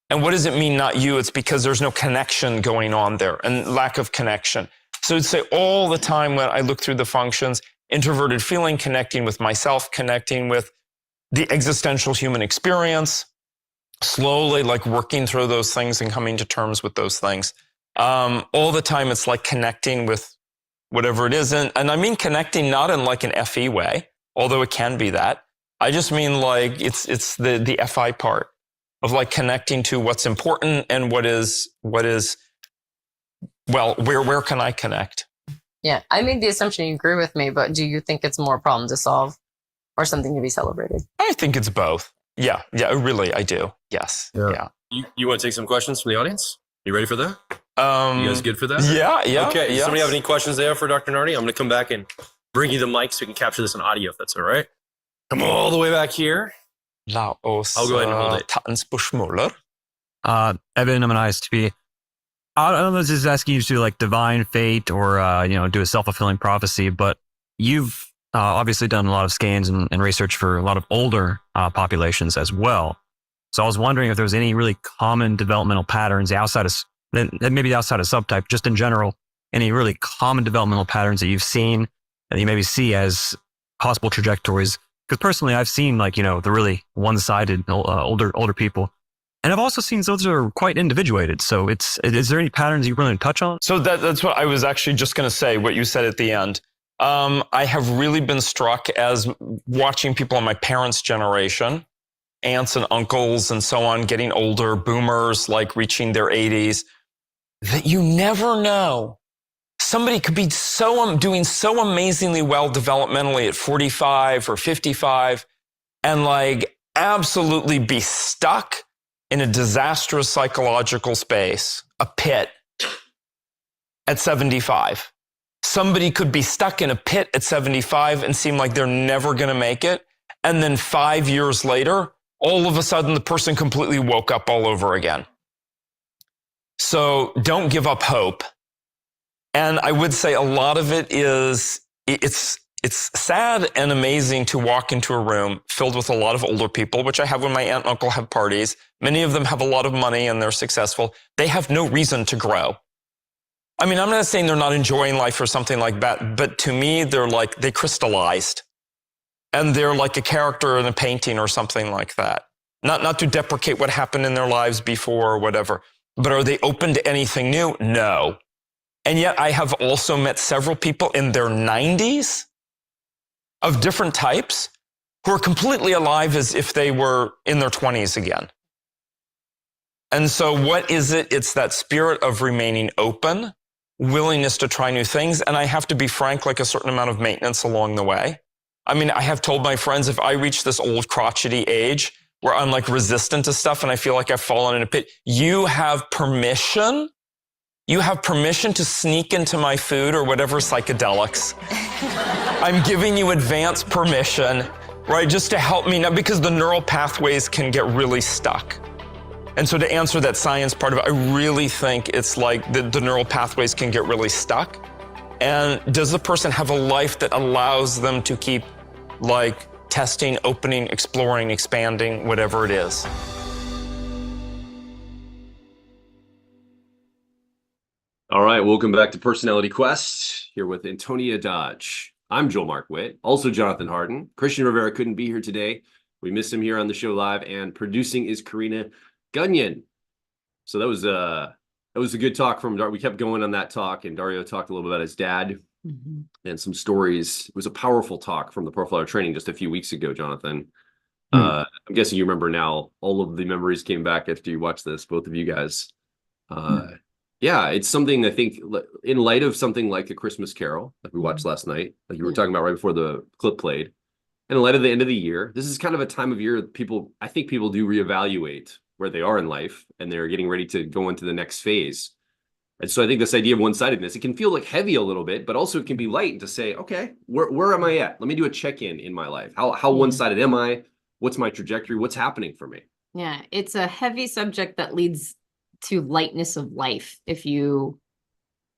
Speaker 4: And what does it mean not you? It's because there's no connection going on there and lack of connection. So I'd say all the time when I look through the functions, introverted feeling, connecting with myself, connecting with the existential human experience, slowly like working through those things and coming to terms with those things. All the time, it's like connecting with whatever it is. And I mean connecting not in like an FE way, although it can be that. I just mean like it's the FI part of like connecting to what's important and what is well, where can I connect?
Speaker 2: Yeah, I made the assumption you agree with me, but do you think it's more a problem to solve or something to be celebrated?
Speaker 4: I think it's both. Yeah, really, I do. Yes. Yeah.
Speaker 1: You want to take some questions from the audience? You ready for that?
Speaker 4: You
Speaker 1: guys good for that?
Speaker 4: Yeah.
Speaker 1: Okay.
Speaker 4: Yes.
Speaker 1: Does somebody have any questions there for Dr. Nardi? I'm going to come back and bring you the mic so we can capture this on audio if that's all right. Come all the way back here.
Speaker 4: La oss
Speaker 1: I'll go ahead and hold it.
Speaker 4: ta en spørsmåler.
Speaker 5: Evan, I'm an ISTP. I don't know if this is asking you to do like divine fate or, do a self-fulfilling prophecy, but you've obviously done a lot of scans and research for a lot of older populations as well. So I was wondering if there was any really common developmental patterns outside of, maybe outside of subtype, just in general, any really common developmental patterns that you've seen that you maybe see as possible trajectories. Because personally, I've seen like, the really one-sided older people. And I've also seen those are quite individuated. So is there any patterns you really touch on?
Speaker 4: So that's what I was actually just going to say, what you said at the end. I have really been struck as watching people in my parents' generation, aunts and uncles and so on, getting older, boomers, like reaching their 80s, that you never know. Somebody could be doing so amazingly well developmentally at 45 or 55 and like absolutely be stuck in a disastrous psychological space, a pit at 75. Somebody could be stuck in a pit at 75 and seem like they're never going to make it. And then 5 years later, all of a sudden the person completely woke up all over again. So don't give up hope. And I would say a lot of it is, it's sad and amazing to walk into a room filled with a lot of older people, which I have when my aunt and uncle have parties. Many of them have a lot of money and they're successful. They have no reason to grow. I mean, I'm not saying they're not enjoying life or something like that, but to me, they crystallized. And they're like a character in a painting or something like that. Not to deprecate what happened in their lives before or whatever, but are they open to anything new? No. And yet I have also met several people in their 90s of different types who are completely alive as if they were in their 20s again. And so what is it? It's that spirit of remaining open, willingness to try new things. And I have to be frank, like a certain amount of maintenance along the way. I mean, I have told my friends, if I reach this old crotchety age where I'm like resistant to stuff and I feel like I've fallen in a pit, you have permission to sneak into my food or whatever psychedelics. I'm giving you advance permission, right? Just to help me now, because the neural pathways can get really stuck. And so to answer that science part of it, I really think it's like the neural pathways can get really stuck. And does the person have a life that allows them to keep like testing, opening, exploring, expanding, whatever it is?
Speaker 1: All right, welcome back to Personality Quest, here with Antonia Dodge. I'm Joel Mark Witt, also Jonathan Harden. Christian Rivera couldn't be here today. We missed him here on the show live, and producing is Karina Gunyon. So that was a good talk from Dario. We kept going on that talk, and Dario talked a little bit about his dad and some stories. It was a powerful talk from the Profiler training just a few weeks ago, Jonathan. I'm guessing you remember now. All of the memories came back after you watched this, both of you guys. Yeah, it's something I think in light of something like A Christmas Carol, like we watched last night, like you were talking about right before the clip played, and in light of the end of the year, this is kind of a time of year I think people do reevaluate where they are in life, and they're getting ready to go into the next phase. And so I think this idea of one-sidedness, it can feel like heavy a little bit, but also it can be light to say, okay, where am I at? Let me do a check-in in my life. How one-sided am I? What's my trajectory? What's happening for me?
Speaker 2: Yeah, it's a heavy subject that leads to lightness of life if you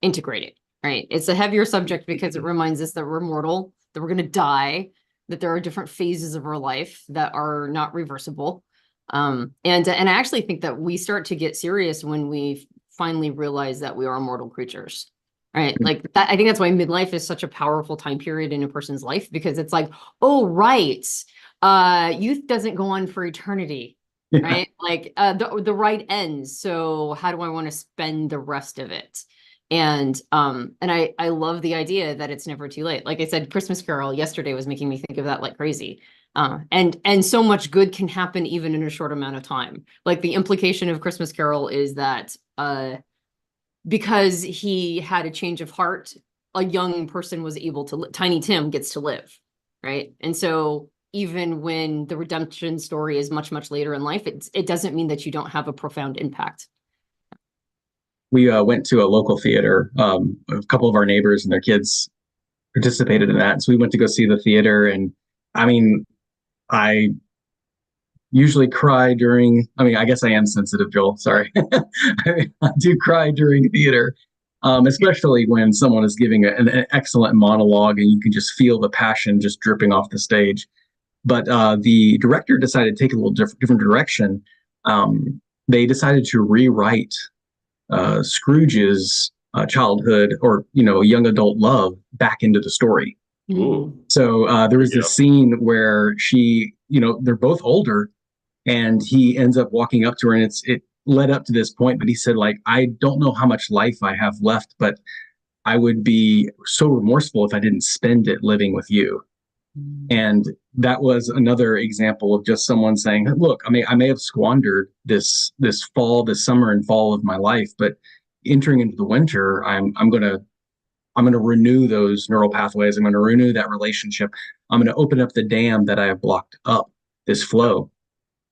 Speaker 2: integrate it, right? It's a heavier subject because it reminds us that we're mortal, that we're going to die, that there are different phases of our life that are not reversible. And I actually think that we start to get serious when we finally realize that we are mortal creatures, right? Like that, I think that's why midlife is such a powerful time period in a person's life, because it's like, oh, right. Youth doesn't go on for eternity, right? Like the right ends. So how do I want to spend the rest of it? And I love the idea that it's never too late. Like I said, Christmas Carol yesterday was making me think of that like crazy. And so much good can happen even in a short amount of time. Like the implication of Christmas Carol is that because he had a change of heart, a young person was able to Tiny Tim gets to live, right? And so even when the redemption story is much, much later in life, it doesn't mean that you don't have a profound impact.
Speaker 3: We went to a local theater. A couple of our neighbors and their kids participated in that. So we went to go see the theater. And I mean, I usually cry during, I guess I am sensitive, Joel. Sorry. I do cry during theater, especially when someone is giving an excellent monologue and you can just feel the passion just dripping off the stage. But the director decided to take a little different direction. They decided to rewrite Scrooge's childhood or young adult love back into the story.
Speaker 1: Ooh.
Speaker 3: So there was this scene where she, they're both older, and he ends up walking up to her, and it led up to this point, but he said, like, I don't know how much life I have left, but I would be so remorseful if I didn't spend it living with you. And that was another example of just someone saying, look, I may have squandered this summer and fall of my life, but entering into the winter, I'm going to renew those neural pathways. I'm going to renew that relationship. I'm going to open up the dam that I have blocked up, this flow.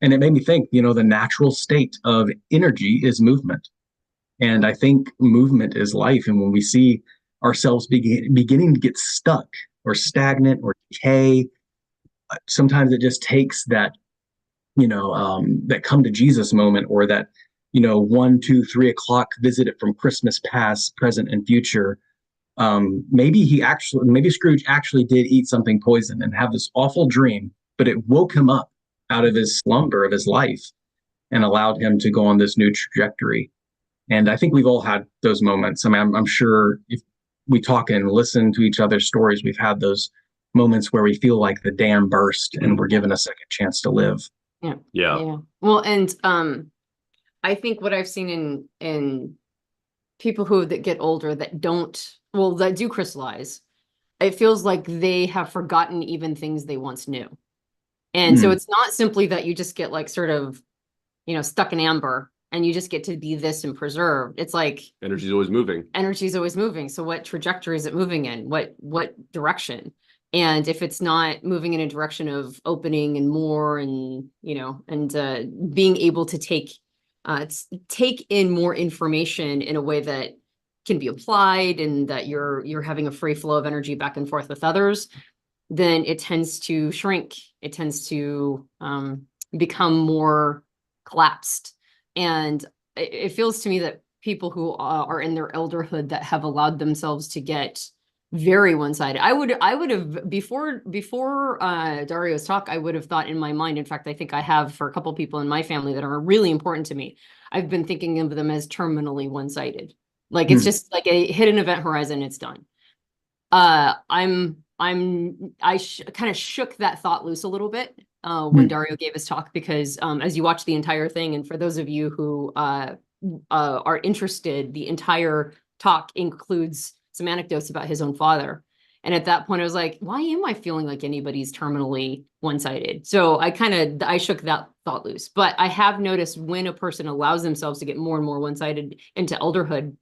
Speaker 3: And it made me think, the natural state of energy is movement. And I think movement is life. And when we see ourselves beginning to get stuck or stagnant or decay, sometimes it just takes that, that come to Jesus moment, or that, 1, 2, 3 o'clock visit from Christmas past, present, and future. Maybe Scrooge actually did eat something poisoned and have this awful dream, but it woke him up out of his slumber of his life and allowed him to go on this new trajectory. And I think we've all had those moments. I'm sure if we talk and listen to each other's stories, we've had those moments where we feel like the dam burst and we're given a second chance to live.
Speaker 2: Yeah. Well, and I think what I've seen in people that get older that do crystallize, it feels like they have forgotten even things they once knew. And so it's not simply that you just get like sort of, stuck in amber and you just get to be this and preserved. It's like
Speaker 1: energy's always moving. So what trajectory is it moving in? What direction? And if it's not moving in a direction of opening and more and, being able to take in more information in a way that can be applied and that you're having a free flow of energy back and forth with others, then it tends to shrink. It tends to become more collapsed. And it feels to me that people who are in their elderhood that have allowed themselves to get very one-sided. I would have before Dario's talk, I would have thought in my mind, in fact, I think I have for a couple people in my family that are really important to me, I've been thinking of them as terminally one-sided. Like it's just like a hidden event horizon, it's done. I kind of shook that thought loose a little bit when Dario gave his talk, because as you watch the entire thing, and for those of you who are interested, the entire talk includes some anecdotes about his own father.
Speaker 2: And at that point, I was like, why am I feeling like anybody's terminally one-sided? So I shook that thought loose. But I have noticed when a person allows themselves to get more and more one-sided into elderhood,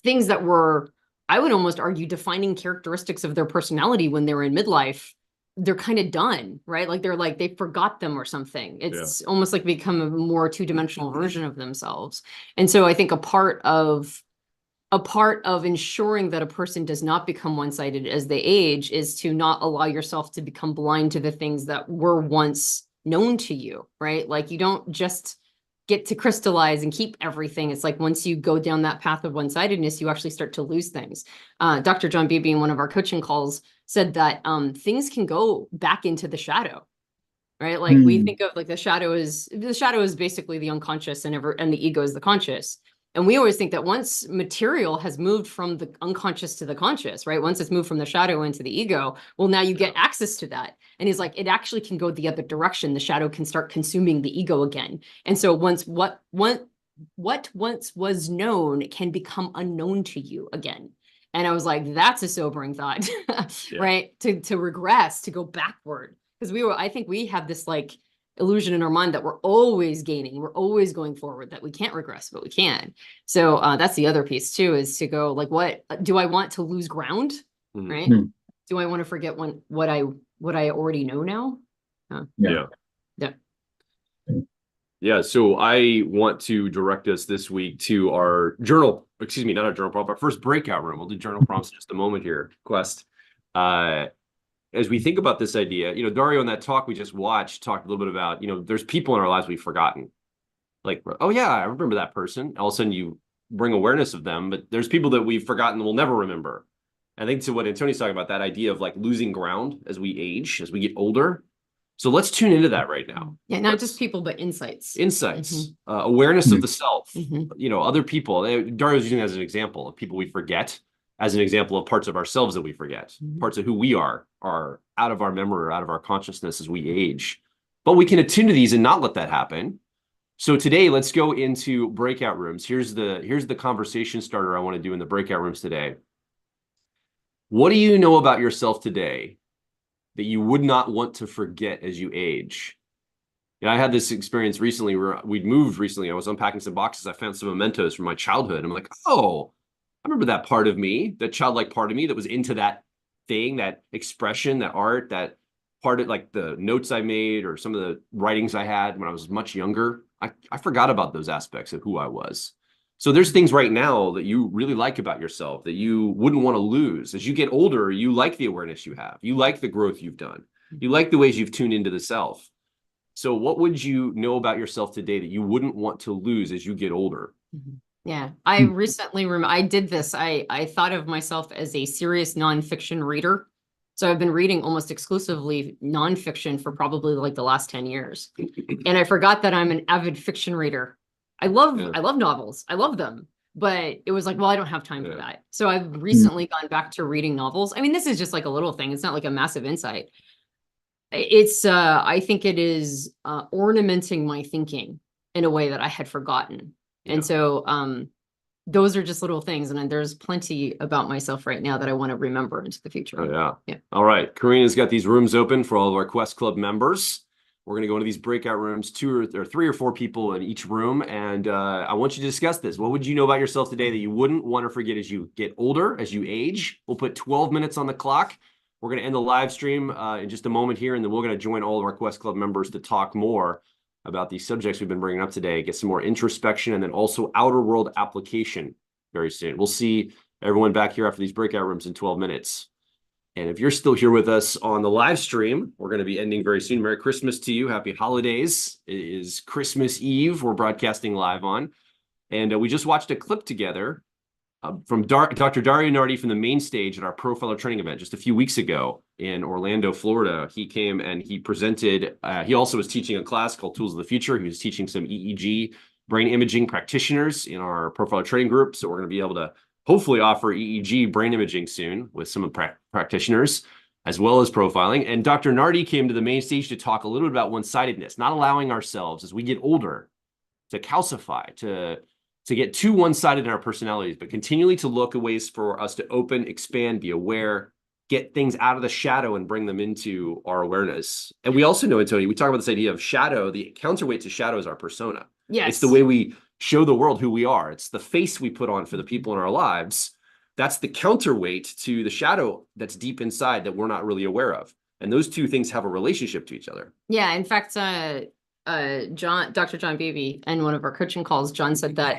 Speaker 2: things that were, I would almost argue, defining characteristics of their personality when they were in midlife, they're kind of done, right? Like they forgot them or something. It's almost like become a more two-dimensional version of themselves. And so I think a part of ensuring that a person does not become one-sided as they age is to not allow yourself to become blind to the things that were once known to you, right? Like you don't just get to crystallize and keep everything. It's like once you go down that path of one-sidedness, you actually start to lose things. Dr. John Beebe in one of our coaching calls said that things can go back into the shadow, right? Like we think of like the shadow is basically the unconscious and the ego is the conscious. And we always think that once material has moved from the unconscious to the conscious, right? Once it's moved from the shadow into the ego, well, now you get access to that. And he's like, it actually can go the other direction. The shadow can start consuming the ego again. And so once what once was known can become unknown to you again. And I was like, that's a sobering thought, right? To regress, to go backward. Because I think we have this like illusion in our mind that we're always gaining, we're always going forward, that we can't regress, but we can. So that's the other piece too, is to go like, what do I want to lose ground, right? Do I want to forget what I already know now?
Speaker 1: Yeah. So I want to direct us this week to our journal, excuse me, not our journal prompt, our first breakout room. We'll do journal prompts in just a moment here, Quest. As we think about this idea, Dario, in that talk we just watched, talked a little bit about, there's people in our lives we've forgotten. Like, oh yeah, I remember that person. All of a sudden you bring awareness of them, but there's people that we've forgotten and we'll never remember. I think to what Antonia's talking about, that idea of like losing ground as we age, as we get older. So let's tune into that right now.
Speaker 2: Yeah, not just people, but insights.
Speaker 1: Awareness of the self, other people. Dario's using it as an example of people we forget, as an example of parts of ourselves that we forget, parts of who we are out of our memory or out of our consciousness as we age. But we can attune to these and not let that happen. So today, let's go into breakout rooms. Here's the conversation starter I want to do in the breakout rooms today. What do you know about yourself today that you would not want to forget as you age? I had this experience recently where we'd moved recently. I was unpacking some boxes. I found some mementos from my childhood. I'm like, oh, I remember that part of me, that childlike part of me that was into that thing, that expression, that art, that part of like the notes I made or some of the writings I had when I was much younger. I forgot about those aspects of who I was. So there's things right now that you really like about yourself that you wouldn't want to lose. As you get older, you like the awareness you have. You like the growth you've done. You like the ways you've tuned into the self. So what would you know about yourself today that you wouldn't want to lose as you get older?
Speaker 2: Yeah, I recently I did this. I thought of myself as a serious nonfiction reader. So I've been reading almost exclusively nonfiction for probably like the last 10 years. And I forgot that I'm an avid fiction reader. I love novels. I love them. But it was like, well, I don't have time for that. So I've recently gone back to reading novels. I mean, this is just like a little thing. It's not like a massive insight. It's I think it is ornamenting my thinking in a way that I had forgotten. And so those are just little things. And there's plenty about myself right now that I want to remember into the future.
Speaker 1: Oh, yeah. All right. Karina's got these rooms open for all of our Quest Club members. We're going to go into these breakout rooms, 2 or 3 or 4 people in each room. And I want you to discuss this. What would you know about yourself today that you wouldn't want to forget as you get older, as you age? We'll put 12 minutes on the clock. We're going to end the live stream in just a moment here. And then we're going to join all of our Quest Club members to talk more about these subjects we've been bringing up today, get some more introspection, and then also outer world application very soon. We'll see everyone back here after these breakout rooms in 12 minutes. And if you're still here with us on the live stream, we're going to be ending very soon. Merry Christmas to you. Happy holidays. It is Christmas Eve. We're broadcasting live on. And we just watched a clip together from Dr. Dario Nardi from the main stage at our Profiler training event just a few weeks ago in Orlando, Florida. He came and he presented. He also was teaching a class called Tools of the Future. He was teaching some EEG brain imaging practitioners in our Profiler training group. So we're going to be able to hopefully offer EEG brain imaging soon with some of the practitioners, as well as profiling. And Dr. Nardi came to the main stage to talk a little bit about one-sidedness, not allowing ourselves as we get older to calcify, to get too one-sided in our personalities, but continually to look at ways for us to open, expand, be aware, get things out of the shadow and bring them into our awareness. And we also know, Antonia, we talk about this idea of shadow. The counterweight to shadow is our persona.
Speaker 2: Yes.
Speaker 1: It's the way we show the world who we are. It's the face we put on for the people in our lives. That's the counterweight to the shadow that's deep inside that we're not really aware of. And those two things have a relationship to each other.
Speaker 2: Yeah. In fact, Dr. John Beebe, in one of our coaching calls, John said that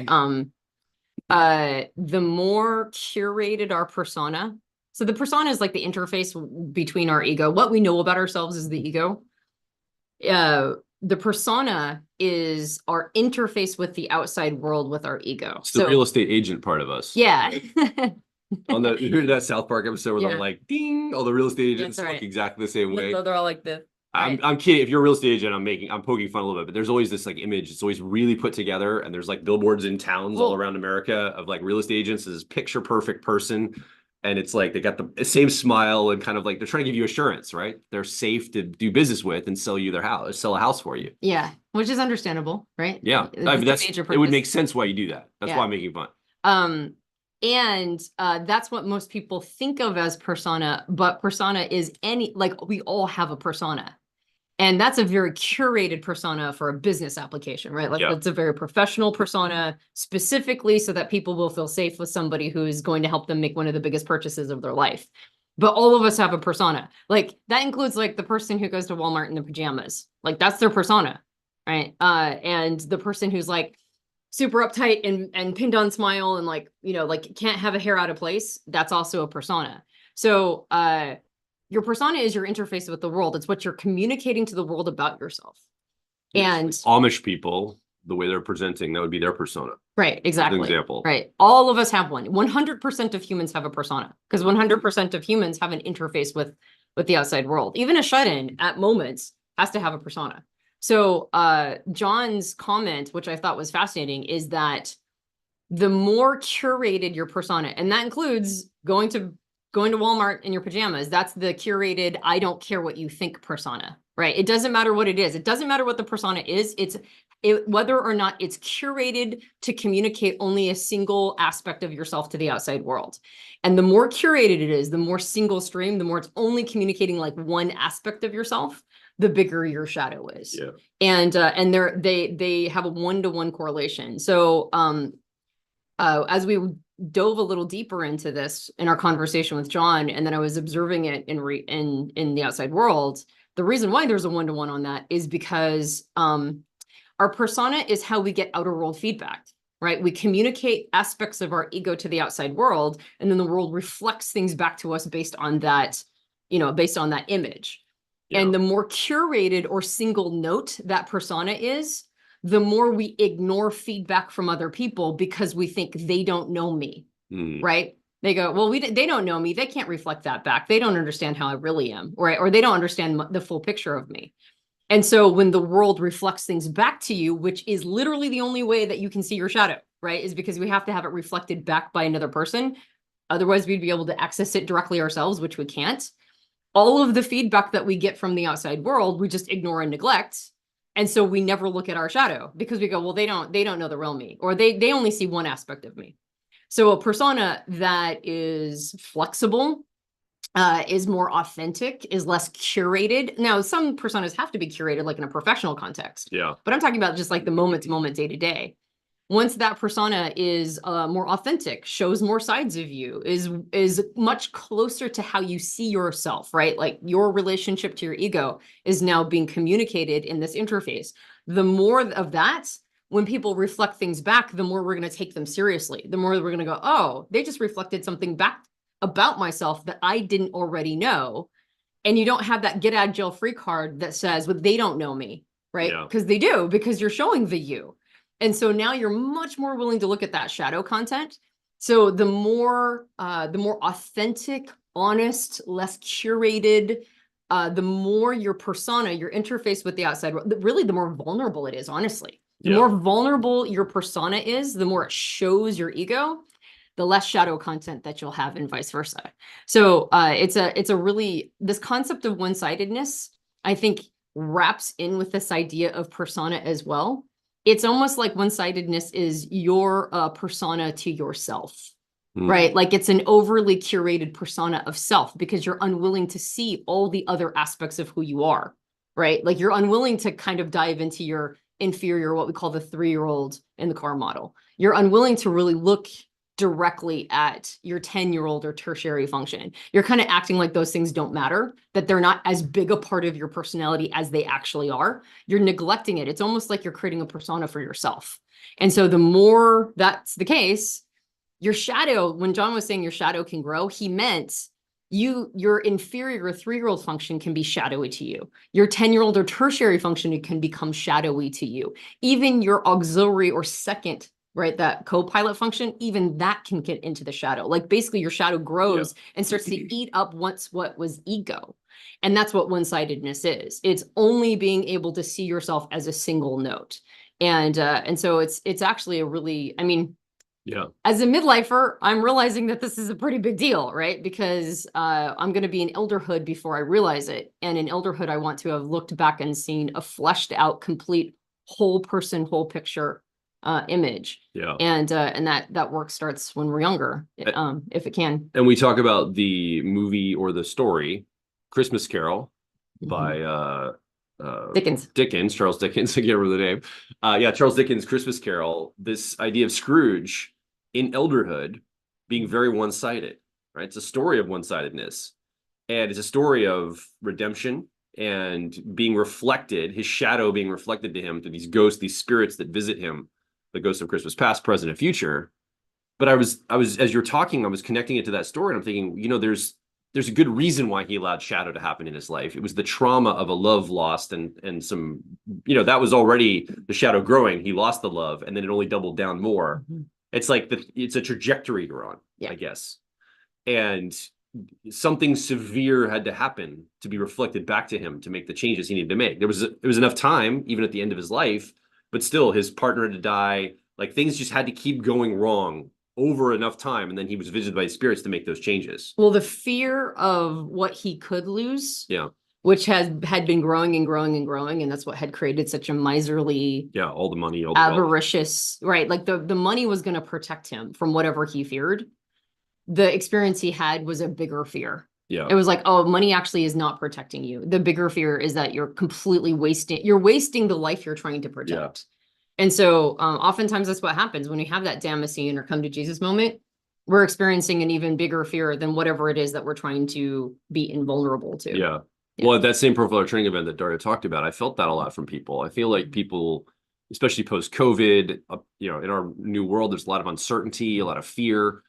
Speaker 2: the more curated our persona, so the persona is like the interface between our ego. What we know about ourselves is the ego. The persona is our interface with the outside world with our ego.
Speaker 1: It's the real estate agent part of us.
Speaker 2: Yeah.
Speaker 1: On the, you heard that South Park episode where they're like, ding, all the real estate agents
Speaker 2: That's right.
Speaker 1: look exactly the same way.
Speaker 2: So they're all like this.
Speaker 1: I'm kidding. If you're a real estate agent, I'm poking fun a little bit, but there's always this like image. It's always really put together, and there's like billboards in towns all around America of like real estate agents as picture perfect person, and it's like they got the same smile and kind of like they're trying to give you assurance, right? They're safe to do business with and sell you their house, sell a house for you.
Speaker 2: Yeah, which is understandable, right?
Speaker 1: Yeah, I mean, it would make sense why you do that. That's why I'm making fun.
Speaker 2: And that's what most people think of as persona, but persona is we all have a persona. And that's a very curated persona for a business application, right? Like it's a very professional persona specifically so that people will feel safe with somebody who is going to help them make one of the biggest purchases of their life. But all of us have a persona. Like that includes like the person who goes to Walmart in their pajamas. Like that's their persona, right? And the person who's like super uptight and pinned on smile and like, like can't have a hair out of place. That's also a persona. So, your persona is your interface with the world. It's what you're communicating to the world about yourself. And
Speaker 1: Amish people, the way they're presenting, that would be their persona.
Speaker 2: Right, exactly.
Speaker 1: An example.
Speaker 2: Right. All of us have one. 100% of humans have a persona because 100% of humans have an interface with the outside world. Even a shut-in at moments has to have a persona. So John's comment, which I thought was fascinating, is that the more curated your persona, and that includes going to Walmart in your pajamas, that's the curated, I don't care what you think persona, right? It doesn't matter what it is. It doesn't matter what the persona is. Whether or not it's curated to communicate only a single aspect of yourself to the outside world. And the more curated it is, the more single stream, the more it's only communicating like one aspect of yourself, the bigger your shadow is. Yeah. And they have a 1-to-1 correlation. So as we dove a little deeper into this in our conversation with John, and then I was observing it in the outside world, the reason why there's a 1-to-1 on that is because our persona is how we get outer world feedback, right? We communicate aspects of our ego to the outside world, and then the world reflects things back to us based on that, based on that image. Yeah. And the more curated or single note that persona is, the more we ignore feedback from other people because we think they don't know me, right? They go, well, they don't know me. They can't reflect that back. They don't understand how I really am, right? Or they don't understand the full picture of me. And so when the world reflects things back to you, which is literally the only way that you can see your shadow, right? Is because we have to have it reflected back by another person. Otherwise, we'd be able to access it directly ourselves, which we can't. All of the feedback that we get from the outside world, we just ignore and neglect. And so we never look at our shadow because we go, well, they don't know the real me, or they only see one aspect of me. So a persona that is flexible, is more authentic, is less curated. Now, some personas have to be curated, like in a professional context. Yeah. But I'm talking about just like the moment to moment, day to day. Once that persona is more authentic, shows more sides of you, is much closer to how you see yourself, right? Like your relationship to your ego is now being communicated in this interface. The more of that, when people reflect things back, the more we're going to take them seriously. The more we're going to go, oh, they just reflected something back about myself that I didn't already know. And you don't have that get out of jail free card that says, well, they don't know me, right? Because they do, because you're showing the you. And so now you're much more willing to look at that shadow content. So the more authentic, honest, less curated, the more your persona, your interface with the outside world, really the more vulnerable it is, honestly. The more vulnerable your persona is, the more it shows your ego, the less shadow content that you'll have, and vice versa. So it's a really, this concept of one-sidedness, I think, wraps in with this idea of persona as well. It's almost like one-sidedness is your persona to yourself, right? Like it's an overly curated persona of self because you're unwilling to see all the other aspects of who you are, right? Like you're unwilling to kind of dive into your inferior, what we call the 3-year-old in the car model. You're unwilling to really look directly at your 10-year-old or tertiary function. You're kind of acting like those things don't matter, that they're not as big a part of your personality as they actually are. You're neglecting it. It's almost like you're creating a persona for yourself. And so the more that's the case, your shadow, when John was saying your shadow can grow, he meant your inferior 3-year-old function can be shadowy to you. Your 10-year-old or tertiary function can become shadowy to you. Even your auxiliary or second, right, that co-pilot function, even that can get into the shadow. Like basically your shadow grows and starts to eat up once what was ego. And that's what one-sidedness is. It's only being able to see yourself as a single note. And so it's actually a really, I mean, as a midlifer, I'm realizing that this is a pretty big deal, right? Because I'm going to be in elderhood before I realize it. And in elderhood, I want to have looked back and seen a fleshed out, complete, whole person, whole picture image. And that work starts when we're younger, if it can.
Speaker 1: And we talk about the movie or the story, Christmas Carol by Dickens, Charles Dickens, I can't remember the name. Charles Dickens' Christmas Carol, this idea of Scrooge in elderhood being very one-sided, right? It's a story of one-sidedness. And it's a story of redemption and being reflected, his shadow being reflected to him through these ghosts, these spirits that visit him, the ghosts of Christmas past, present, and future. But I was, as you're talking, I was connecting it to that story, and I'm thinking, you know, there's a good reason why he allowed shadow to happen in his life. It was the trauma of a love lost and some, you know, that was already the shadow growing. He lost the love, and then it only doubled down more. It's like it's a trajectory you're on, I guess. And something severe had to happen to be reflected back to him to make the changes he needed to make. There was enough time, even at the end of his life, but still his partner had to die. Like things just had to keep going wrong over enough time, and then he was visited by spirits to make those changes.
Speaker 2: Well, the fear of what he could lose, which had been growing and growing and growing, and that's what had created such a miserly,
Speaker 1: all the money, all the
Speaker 2: avaricious, right? Like the money was going to protect him from whatever he feared. The experience he had was a bigger fear. It was like, oh, money actually is not protecting you. The bigger fear is that you're completely wasting the life you're trying to protect. And so oftentimes that's what happens when we have that Damascene or come to Jesus moment. We're experiencing an even bigger fear than whatever it is that we're trying to be invulnerable to.
Speaker 1: Well, at that same profiler training event that Dario talked about, I felt that a lot from people. I feel like people, especially post-COVID, you know, in our new world, there's a lot of uncertainty, a lot of fear.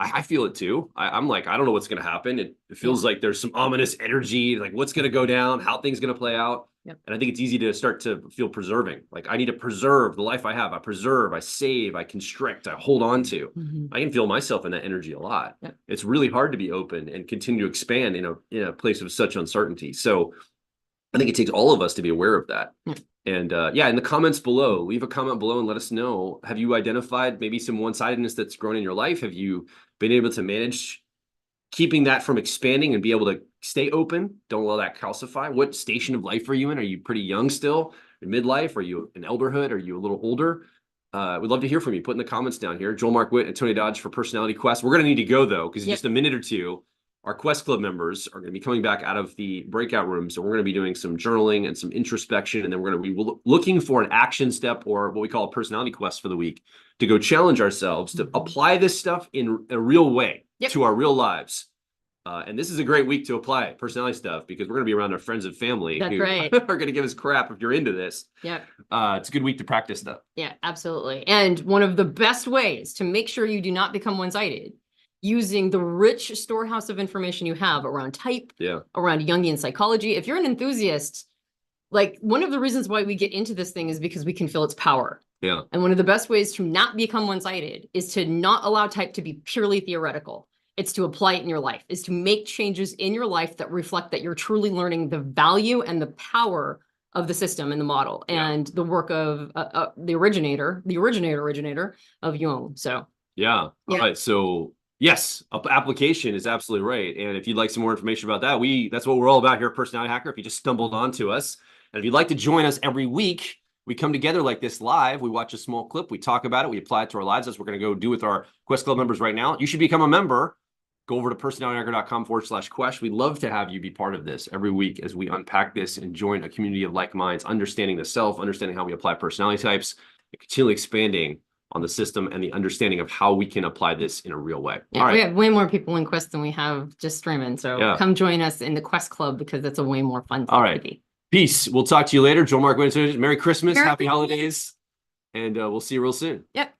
Speaker 1: I feel it too. I'm like, I don't know what's going to happen. It feels like there's some ominous energy, like what's going to go down, how things going to play out. And I think it's easy to start to feel preserving. Like I need to preserve the life I have. I preserve, I save, I constrict, I hold on to. I can feel myself in that energy a lot. It's really hard to be open and continue to expand in a place of such uncertainty. So I think it takes all of us to be aware of that. And in the comments below, leave a comment below and let us know, have you identified maybe some one-sidedness that's grown in your life? Have you been able to manage keeping that from expanding and be able to stay open? Don't allow that calcify. What station of life are you in? Are you pretty young still? In midlife? Are you in elderhood? Are you a little older? We'd love to hear from you. Put in the comments down here. Joel Mark Witt, Antonia Dodge for Personality Quest. We're going to need to go though, because in just a minute or two, our Quest Club members are going to be coming back out of the breakout room. So we're going to be doing some journaling and some introspection. And then we're going to be looking for an action step or what we call a personality quest for the week to go challenge ourselves to apply this stuff in a real way to our real lives. And this is a great week to apply personality stuff because we're going to be around our friends and family who are going to give us crap if you're into this. It's a good week to practice stuff.
Speaker 2: Yeah, absolutely. And one of the best ways to make sure you do not become one-sided, using the rich storehouse of information you have around type, around Jungian psychology. If you're an enthusiast, like one of the reasons why we get into this thing is because we can feel its power. And one of the best ways to not become one-sided is to not allow type to be purely theoretical. It's to apply it in your life, is to make changes in your life that reflect that you're truly learning the value and the power of the system and the model and the work of the originator of Jung. So, all
Speaker 1: right. So yes, application is absolutely right. And if you'd like some more information about that, that's what we're all about here at Personality Hacker. If you just stumbled onto us, and if you'd like to join us every week we come together like this live. We watch a small clip. We talk about it. We apply it to our lives. That's what we're going to go do with our Quest Club members right now. You should become a member. Go over to personalityhacker.com/Quest. We'd love to have you be part of this every week as we unpack this and join a community of like minds, understanding the self, understanding how we apply personality types, and continually expanding on the system and the understanding of how we can apply this in a real way.
Speaker 2: Yeah,
Speaker 1: All right.
Speaker 2: we have way more people in Quest than we have just streaming. So come join us in the Quest Club because it's a way more fun
Speaker 1: All right.
Speaker 2: to be.
Speaker 1: Peace. We'll talk to you later. Joel Mark Witt. Merry Christmas. Happy holidays. And we'll see you real soon.
Speaker 2: Yep.